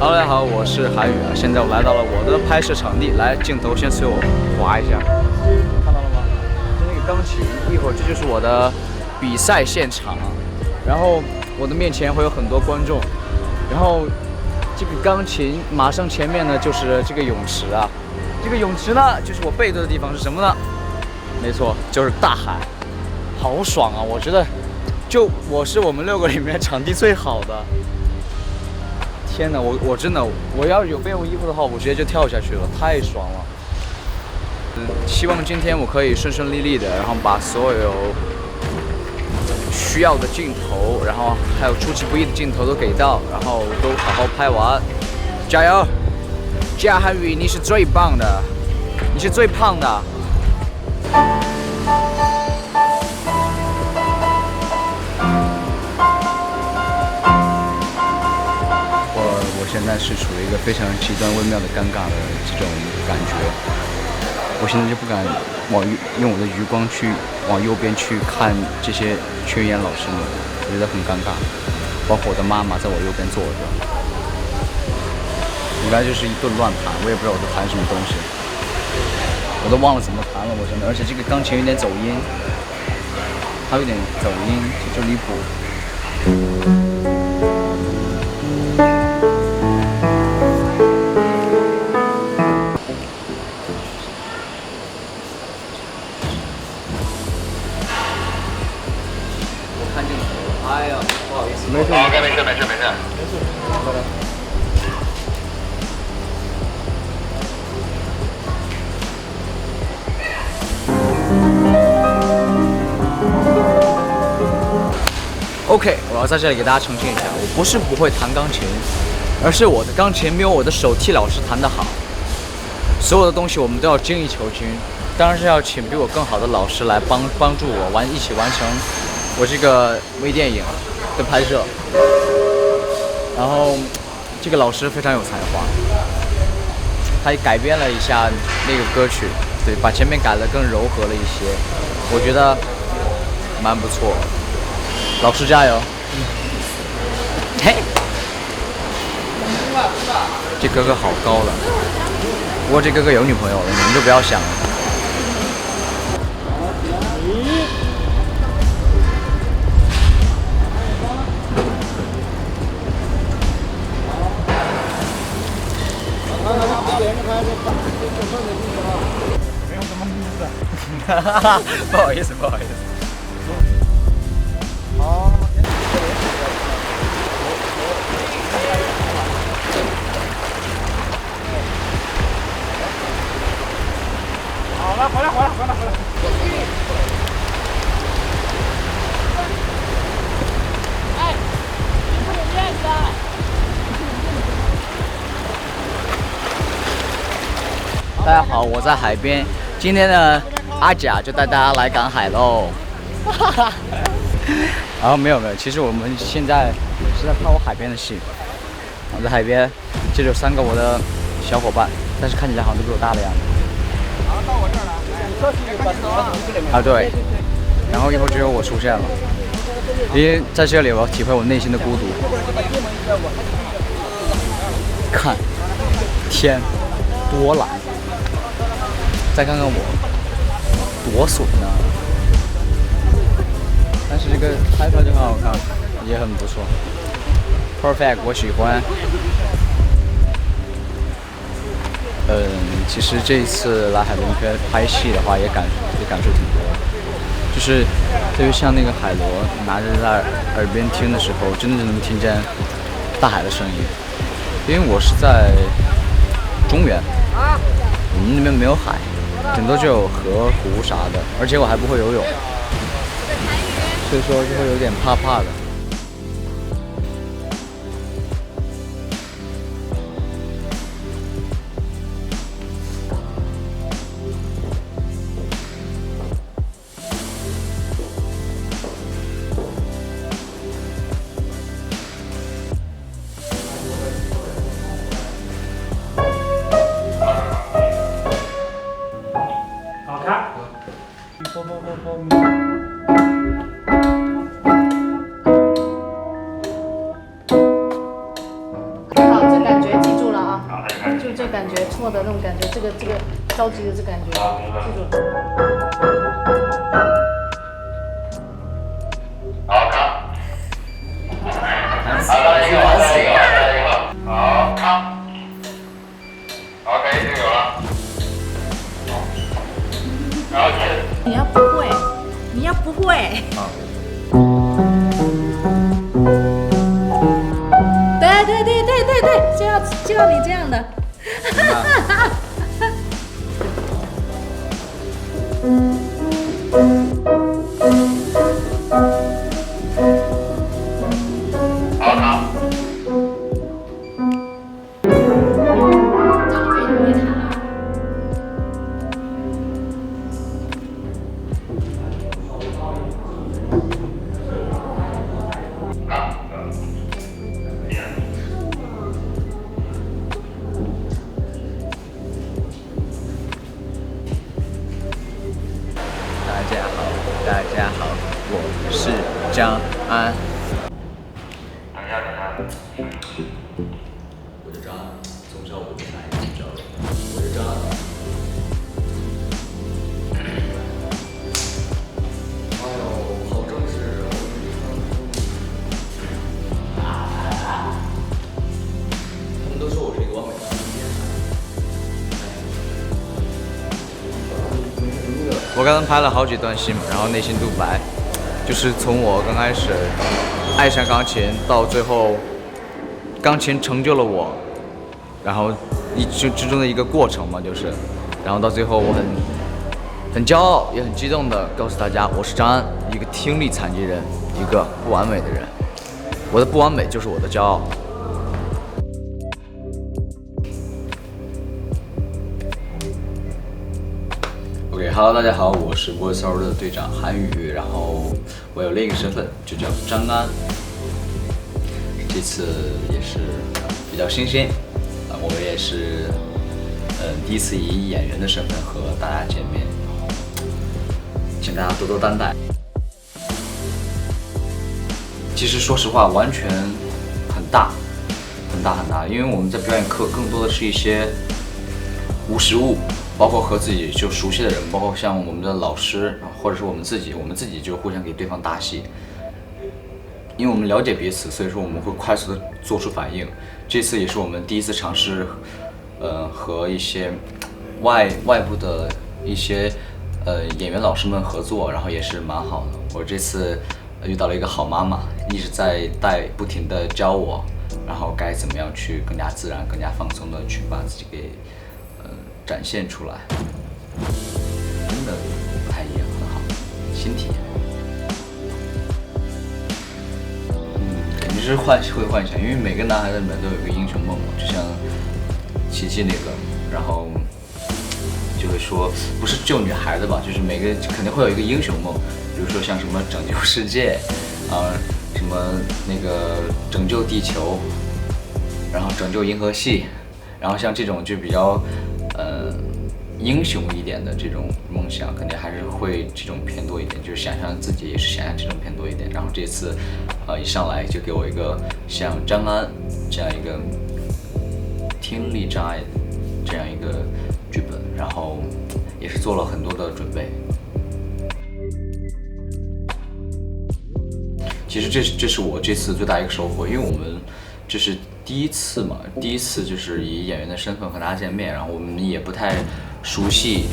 Hello， 大家好，我是韩宇啊。现在我来到了我的拍摄场地，来，镜头先随我滑一下，看到了吗？这是那个钢琴，一会儿这就是我的比赛现场，然后我的面前会有很多观众，然后这个钢琴马上前面呢就是这个泳池啊，这个泳池呢就是我背对的地方是什么呢？没错，就是大海，好爽啊！我觉得，就我是我们6个里面场地最好的。天哪，我真的，我要有备用衣服的话，我直接就跳下去了，太爽了。希望今天我可以顺顺利利的，然后把所有需要的镜头，然后还有出其不意的镜头都给到，然后都好好拍完。加油！加韩宇，你是最棒的，你是最胖的。我现在是处于一个非常极端微妙的尴尬的这种感觉，我现在就不敢用我的余光去往右边去看这些群演老师们，我觉得很尴尬。包括我的妈妈在我右边坐着，应该就是一顿乱弹，我也不知道我在弹什么东西，我都忘了怎么弹了，我真的。而且这个钢琴有点走音，它有点走音，就离谱。哎呀，不好意思，没事，没事。过来。OK， 我要在这里给大家澄清一下，我不是不会弹钢琴，而是我的钢琴没有我的手替老师弹得好。所有的东西我们都要精益求精，当然是要请比我更好的老师来帮助我一起完成我这个微电影的拍摄。然后这个老师非常有才华，他改编了一下那个歌曲，对，把前面改得更柔和了一些，我觉得蛮不错。老师加油！嘿，这哥哥好高了，不过这哥哥有女朋友了，你们就不要想了。没有什么意思。不好意思，不好意思。好。好了，回来。哎，你不有面子啊？大家好，我在海边。今天呢，阿甲就带大家来赶海喽。然后没有，其实我们现在是在拍我海边的戏。我在海边，这就3个我的小伙伴，但是看起来好像都比我大的样子。好，到我这儿来。啊，对。然后一会儿就有我出现了，因为在这里我要体会我内心的孤独。看，天，多蓝。再看看我，多损呢！但是这个拍出来就很好看，也很不错 ，perfect， 我喜欢。其实这一次来海螺圈拍戏的话，也感受挺多的，就是特别像那个海螺拿着在耳边听的时候，真的就能听见大海的声音。因为我是在中原，我们那边没有海。顶多就有河湖啥的，而且我还不会游泳，所以说就会有点怕怕的。错的那种感觉，这个着急的这感觉，记住。好，看。好，再来一个，好，看。OK， 这个有了。然后你要不会，你要不会。啊。对，就要你这样的。好，看。大家好，我是张安。我是张安，从小我就来就叫我是张安。哎呦，好正式啊！他们都说我是一个完美的我刚刚拍了好几段戏嘛，然后内心独白，就是从我刚开始爱上钢琴到最后，钢琴成就了我，然后之中的一个过程嘛，就是，然后到最后我很骄傲也很激动的告诉大家，我是张安，一个听力残疾人，一个不完美的人，我的不完美就是我的骄傲。OK，Hello， 大家好，我是波骚的队长韩宇，然后我有另一个身份，就叫张安。这次也是比较新鲜，我也是第一次以演员的身份和大家见面，请大家多多担待。其实说实话，完全很大，因为我们在表演课更多的是一些无实物。包括和自己就熟悉的人，包括像我们的老师，或者是我们自己就互相给对方搭戏，因为我们了解彼此，所以说我们会快速的做出反应。这次也是我们第一次尝试，和一些外部的一些演员老师们合作，然后也是蛮好的。我这次遇到了一个好妈妈，一直在不停的教我，然后该怎么样去更加自然、更加放松的去把自己给展现出来，真的不太一样，很好，新体验。肯定是会幻想，因为每个男孩子里面都有一个英雄梦嘛，就像琪琪那个，然后就会说，不是只有女孩子吧，就是每个肯定会有一个英雄梦，比如说像什么拯救世界啊，什么那个拯救地球，然后拯救银河系，然后像这种就比较英雄一点的这种梦想，肯定还是会这种偏多一点，就是想象自己也是想象这种偏多一点。然后这次，一上来就给我一个像张安这样一个听力障碍这样一个剧本，然后也是做了很多的准备。其实这是我这次最大一个收获，因为我们这是第一次嘛，第一次就是以演员的身份和大家见面，然后我们也不太熟悉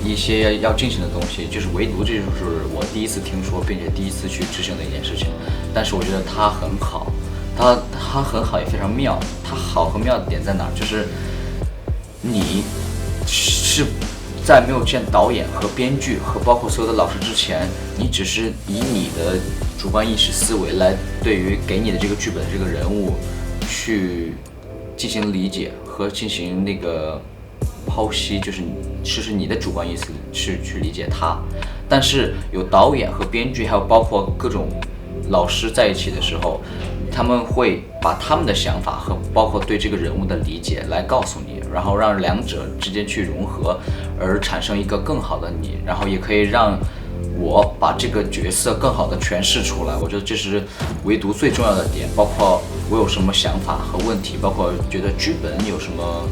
一些要进行的东西，就是唯独这就是我第一次听说，并且第一次去执行的一件事情。但是我觉得它很好，它很好也非常妙。它好和妙的点在哪儿？就是你是在没有见导演和编剧和包括所有的老师之前，你只是以你的主观意识思维来对于给你的这个剧本这个人物去进行理解和进行那个剖析，就是你的主观意识去理解它。但是有导演和编剧还有包括各种老师在一起的时候，他们会把他们的想法和包括对这个人物的理解来告诉你，然后让两者之间去融合，而产生一个更好的你，然后也可以让我把这个角色更好的诠释出来。我觉得这是唯独最重要的点，包括我有什么想法和问题，包括觉得剧本有什么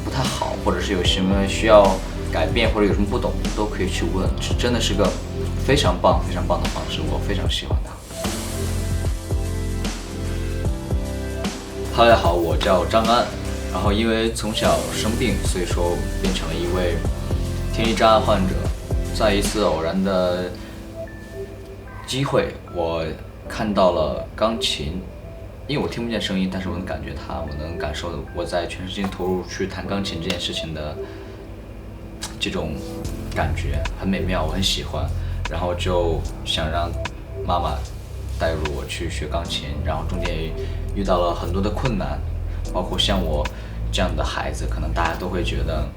不太好，或者是有什么需要改变，或者有什么不懂，都可以去问，这真的是个非常棒、非常棒的方式，我非常喜欢它。大家好，我叫张安，然后因为从小生病，所以说变成了一位听力障碍患者。在一次偶然的机会，我看到了钢琴，因为我听不见声音，但是我能感觉它，我能感受我在全身心投入去弹钢琴这件事情的这种感觉，很美妙，我很喜欢。然后就想让妈妈带入我去学钢琴，然后中间也遇到了很多的困难，包括像我这样的孩子，可能大家都会觉得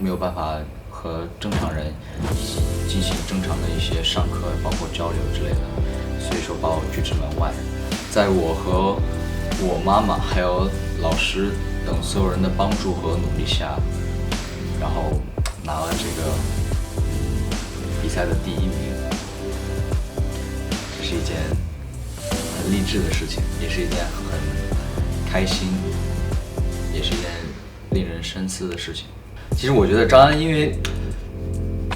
没有办法和正常人进行正常的一些上课，包括交流之类的，所以说把我拒之门外。在我和我妈妈还有老师等所有人的帮助和努力下，然后拿了这个比赛的第1名。这是一件很励志的事情，也是一件很开心，也是一件令人深思的事情。其实我觉得张安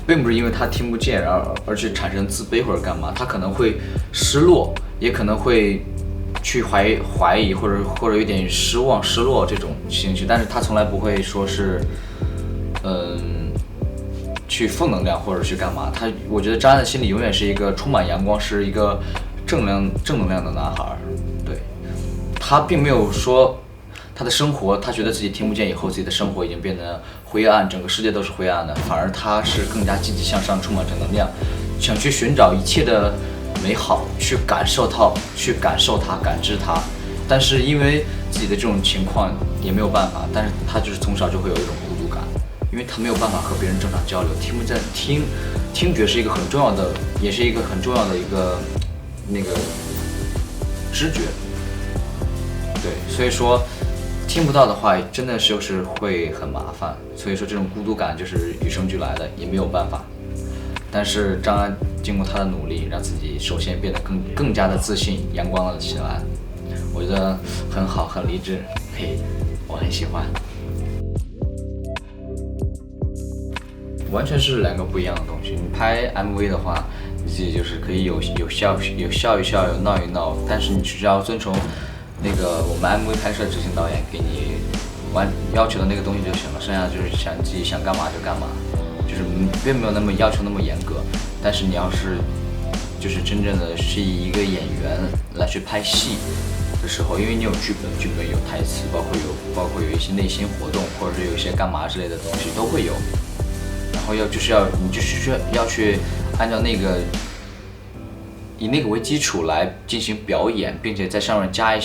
并不是因为他听不见而去产生自卑或者干嘛，他可能会失落，也可能会去怀疑或者有点失望失落这种情绪，但是他从来不会说是去负能量或者去干嘛。我觉得张安的心里永远是一个充满阳光，是一个正能量的男孩。对，他并没有说他的生活，他觉得自己听不见以后，自己的生活已经变得灰暗，整个世界都是灰暗的，反而他是更加积极向上，充满正能量，想去寻找一切的美好，去感受它，感知它。但是因为自己的这种情况也没有办法，但是他就是从小就会有一种孤独感，因为他没有办法和别人正常交流，听觉是一个很重要的，也是一个很重要的一个那个知觉。对，所以说听不到的话，真的就是会很麻烦。所以说这种孤独感就是与生俱来的，也没有办法。但是张安经过他的努力，让自己首先变得更加的自信、阳光了起来。我觉得很好，很励志，嘿，我很喜欢。完全是2个不一样的东西。你拍 MV 的话，你自己就是可以有笑一笑，有闹一闹，但是你只要遵从那个我们 MV 拍摄执行导演给你要求的那个东西就行了，剩下就是自己想干嘛就干嘛，就是并没有那么要求那么严格。但是你要是就是真正的是以一个演员来去拍戏的时候，因为你有剧本有台词，包括有一些内心活动，或者是有一些干嘛之类的东西都会有。然后你就是要去按照那个以那个为基础来进行表演，并且在上面加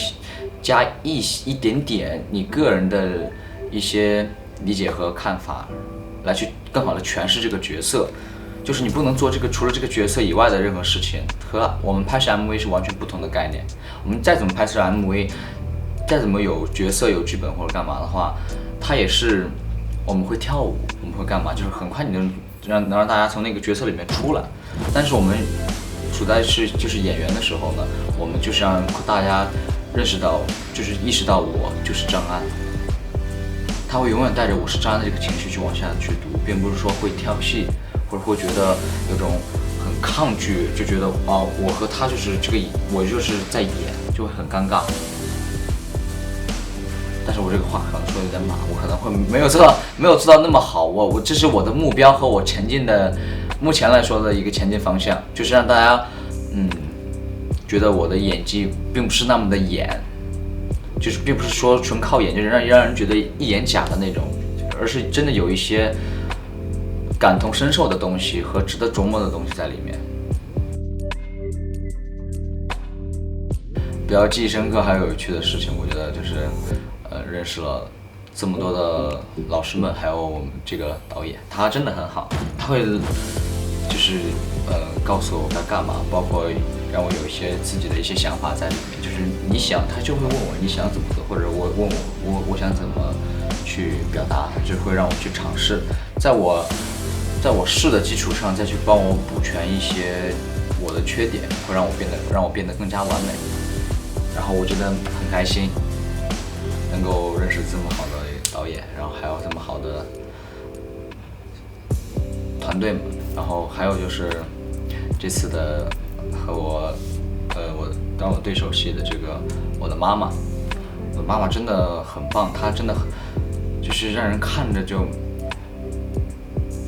一点点你个人的一些理解和看法，来去更好的诠释这个角色。就是你不能做除了这个角色以外的任何事情，和我们拍摄 MV 是完全不同的概念。我们再怎么拍摄 MV， 再怎么有角色有剧本或者干嘛的话，它也是我们会跳舞，我们会干嘛，就是很快你能让大家从那个角色里面出来。但是我们处在就是演员的时候呢，我们就是让大家认识到，就是意识到我就是张安，他会永远带着我是张安的这个情绪去往下去读，并不是说会跳戏，或者会觉得有种很抗拒，就觉得我和他就是我就是在演，就会很尴尬。但是我这个话可能说有点马，我可能会没有做到那么好。我这是我的目标和我前进的，目前来说的一个前进方向，就是让大家觉得我的演技并不是那么的演，就是并不是说纯靠演，就是让人觉得一眼假的那种，而是真的有一些感同身受的东西和值得琢磨的东西在里面。比较记忆深刻还有趣的事情，我觉得就是认识了这么多的老师们，还有我们这个导演，他真的很好，他会就是告诉我该干嘛，包括让我有一些自己的一些想法在里面，就是你想，他就会问我你想怎么做，或者我想怎么去表达，就会让我去尝试，在我试的基础上再去帮我补全一些我的缺点，会让我变得更加完美。然后我觉得很开心，能够认识这么好的导演。演，然后还有这么好的团队们，然后还有就是这次的和我当我对手戏的这个我的妈妈，我的妈妈真的很棒，她真的就是让人看着就，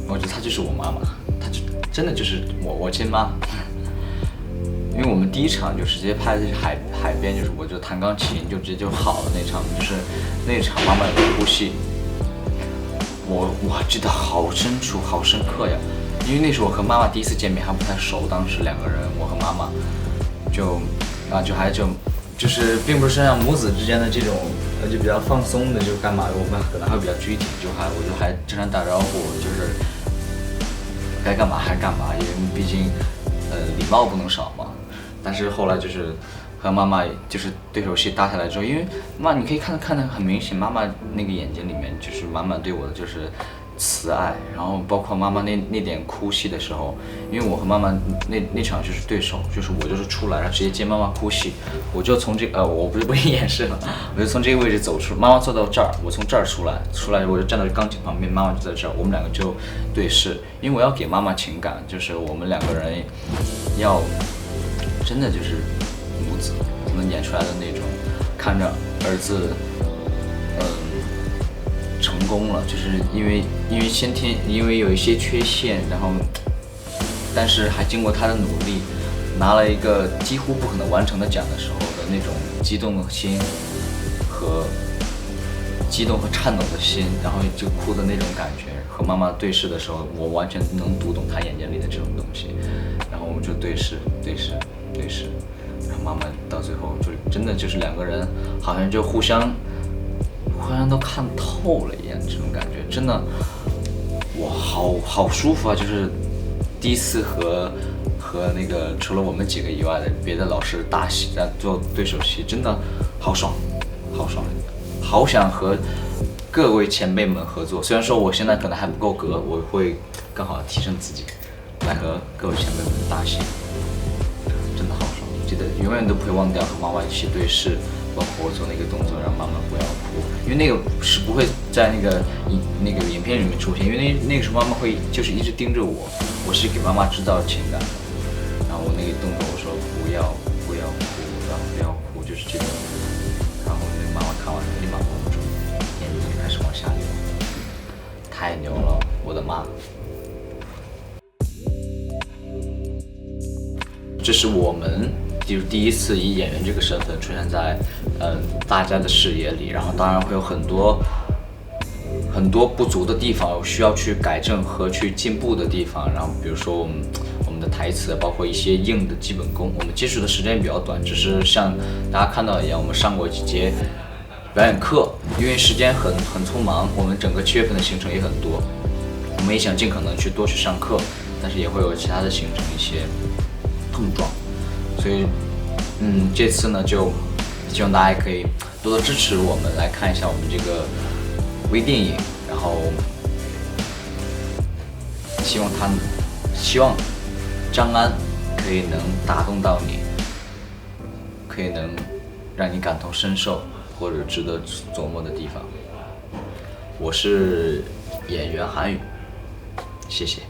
我觉得她就是我妈妈，她就真的就是我亲妈。因为我们第一场就直接拍的是海边，就是我就弹钢琴就直接就好了那场，就是那场妈妈有个哭戏，我记得好清楚好深刻呀，因为那是我和妈妈第一次见面，还不太熟，当时两个人我和妈妈就是并不是像母子之间的这种就比较放松的就干嘛，我们可能还会比较拘谨，我就还经常打招呼，就是该干嘛还干嘛，因为毕竟礼貌不能少嘛。但是后来就是和妈妈就是对手戏搭下来之后，因为妈你可以看得很明显，妈妈那个眼睛里面就是满满对我的就是慈爱，然后包括妈妈那点哭戏的时候，因为我和妈妈那场就是对手，就是我就是出来然后直接接妈妈哭戏，我就从我不给你演示了，我就从这个位置走出，妈妈坐到这儿，我从这儿出来我就站到钢琴旁边，妈妈就在这儿，我们两个就对视，因为我要给妈妈情感，就是我们两个人要真的就是母子能演出来的那种，看着儿子成功了，就是因为先天因为有一些缺陷，然后但是还经过他的努力，拿了一个几乎不可能完成的奖的时候的那种激动的心和颤抖的心，然后就哭的那种感觉，和妈妈对视的时候，我完全能读懂她眼睛里的这种东西，然后我们就对视，然后妈妈到最后就真的就是两个人好像就互相都看透了一样，这种感觉真的哇好舒服啊！就是第一次和那个除了我们几个以外的别的老师大戏在做对手戏，真的好爽，好想和各位前辈们合作。虽然说我现在可能还不够格，我会更好的提升自己，来和各位前辈们搭戏，真的好爽！记得永远都不会忘掉和妈妈一起对视，包括我做那个动作让妈妈不要哭，因为那个是不会在那个影片里面出现，因为那个时候妈妈会就是一直盯着我，我是给妈妈制造情感的，然后我那个动作我说不要哭，然后不要哭，就是这种，然后那个妈妈看完立马绷不住，眼睛就开始往下流，太牛了，我的妈！这是我们就是第一次以演员这个身份出现在大家的视野里，然后当然会有很多不足的地方，有需要去改正和去进步的地方。然后比如说我们的台词，包括一些硬的基本功，我们接触的时间比较短，只是像大家看到一样，我们上过几节表演课，因为时间很匆忙，我们整个7月份的行程也很多，我们也想尽可能去多去上课，但是也会有其他的行程一些碰撞，所以这次呢就希望大家可以多多支持我们，来看一下我们这个微电影，然后希望张安可以能打动到你，可以能让你感同身受或者值得琢磨的地方。我是演员韩宇，谢谢。